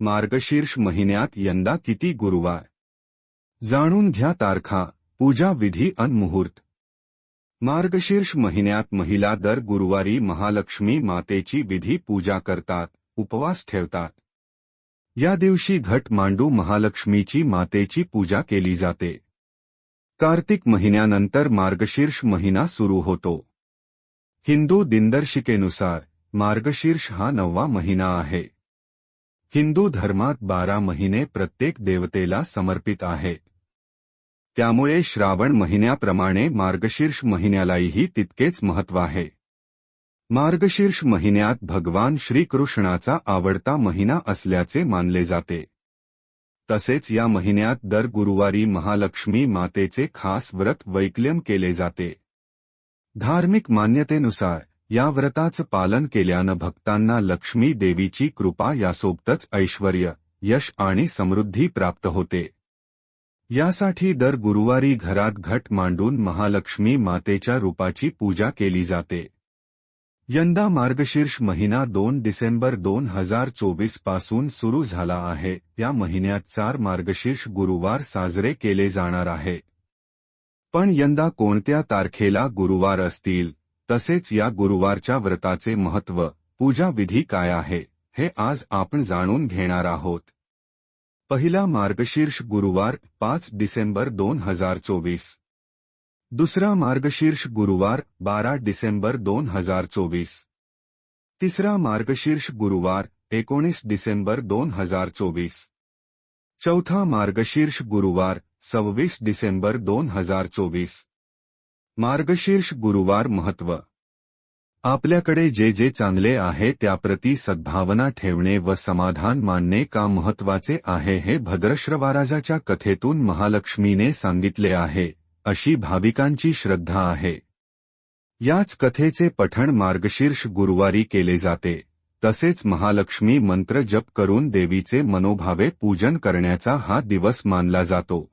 मार्गशीर्ष महिन्यात यंदा किती गुरुवार? जाणून घ्या तारखा, पूजा विधी अन मुहूर्त. मार्गशीर्ष महिन्यात महिला दर गुरुवारी महालक्ष्मी मातेची विधी पूजा करतात, उपवास ठेवतात. या दिवशी घट मांडू महालक्ष्मीची मातेची पूजा केली जाते. कार्तिक महिन्यानंतर मार्गशीर्ष महिना सुरू होतो. हिंदू दिनदर्शिकेनुसार मार्गशीर्ष हा 9वा महिना आहे. हिंदू धर्मात 12 महिने प्रत्येक देवतेला समर्पित आहेत. त्यामुळे श्रावण महिन्याप्रमाणे मार्गशीर्ष महिन्यालाही तितकेच महत्त्व आहे. मार्गशीर्ष महिन्यात भगवान श्रीकृष्णाचा आवडता महिना असल्याचे मानले जाते. तसेच या महिन्यात दर गुरुवारी महालक्ष्मी मातेचे खास व्रत वैकल्यम केले जाते. धार्मिक मान्यतेनुसार या व्रताचं पालन केल्यानं भक्तांना लक्ष्मी देवीची कृपा यासोबतच ऐश्वर्य, यश आणि समृद्धी प्राप्त होते. यासाठी दर गुरुवारी घरात घट मांडून महालक्ष्मी मातेच्या रूपाची पूजा केली जाते. यंदा मार्गशीर्ष महिना 2 डिसेंबर 2024 पासून सुरू झाला आहे. या महिन्यात 4 मार्गशीर्ष गुरुवार साजरे केले जाणार आहेत. पण यंदा कोणत्या तारखेला गुरुवार असतील, तसेच या गुरुवारच्या व्रताचे महत्त्व, पूजा विधी काय आहे, हे आज आपण जाणून घेणार आहोत. पहिला मार्गशीर्ष गुरुवार 5 डिसेंबर 2024. दुसरा मार्गशीर्ष गुरुवार 12 डिसेंबर 2024. तिसरा मार्गशीर्ष गुरुवार 19 डिसेंबर 2024. चौथा मार्गशीर्ष गुरुवार 26 डिसेंबर 2024. मार्गशीर्ष गुरुवार महत्त्व. आपल्याकडे जे जे चांगले आहे त्याप्रती सद्भावना ठेवणे व समाधान मानणे का महत्त्वाचे आहे हे भद्रश्रवाराजाच्या कथेतून महालक्ष्मीने सांगितले आहे, अशी भाविकांची श्रद्धा आहे. याच कथेचे पठण मार्गशीर्ष गुरुवारी केले जाते. तसेच महालक्ष्मी मंत्र जप करून देवीचे मनोभावे पूजन करण्याचा हा दिवस मानला जातो.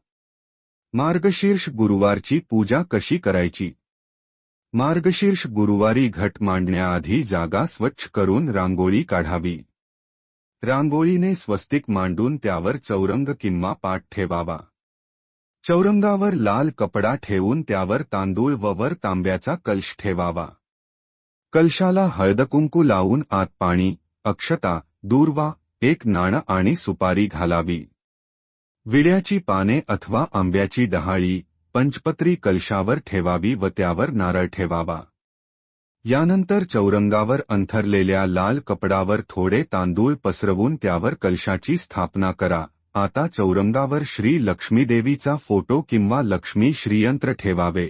मार्गशीर्ष गुरुवारची पूजा कशी करायची? मार्गशीर्ष गुरुवारी घट मांडण्याआधी जागा स्वच्छ करून रांगोळी काढावी. रांगोळीने स्वस्तिक मांडून त्यावर चौरंग किंवा पाट ठेवावा. चौरंगावर लाल कपडा ठेवून त्यावर तांदूळ व वर तांब्याचा कलश ठेवावा. कलशाला हळदकुंकू लावून आत पाणी, अक्षता, दूर्वा, एक नाणं आणि सुपारी घालावी. विड्याची पाने अथवा आंब्याची डहाळी, पंचपत्री कलशावर ठेवावी व त्यावर नारळ ठेवावा. यानंतर चौरंगावर अंथरलेल्या लाल कपडावर थोडे तांदूळ पसरवून त्यावर कलशाची स्थापना करा. आता चौरंगावर श्री लक्ष्मीदेवीचा फोटो किंवा लक्ष्मी श्रीयंत्र ठेवावे.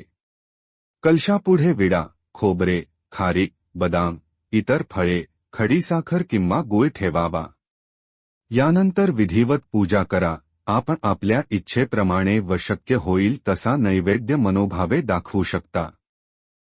कलशापुढे विडा, खोबरे, खारीक, बदाम, इतर फळे, खडीसाखर किंवा गूळ ठेवावा. यानंतर विधिवत पूजा करा. आपण आपल्या इच्छेप्रमाणे व शक्य होईल तसा नैवेद्य मनोभावे दाखवू शकता.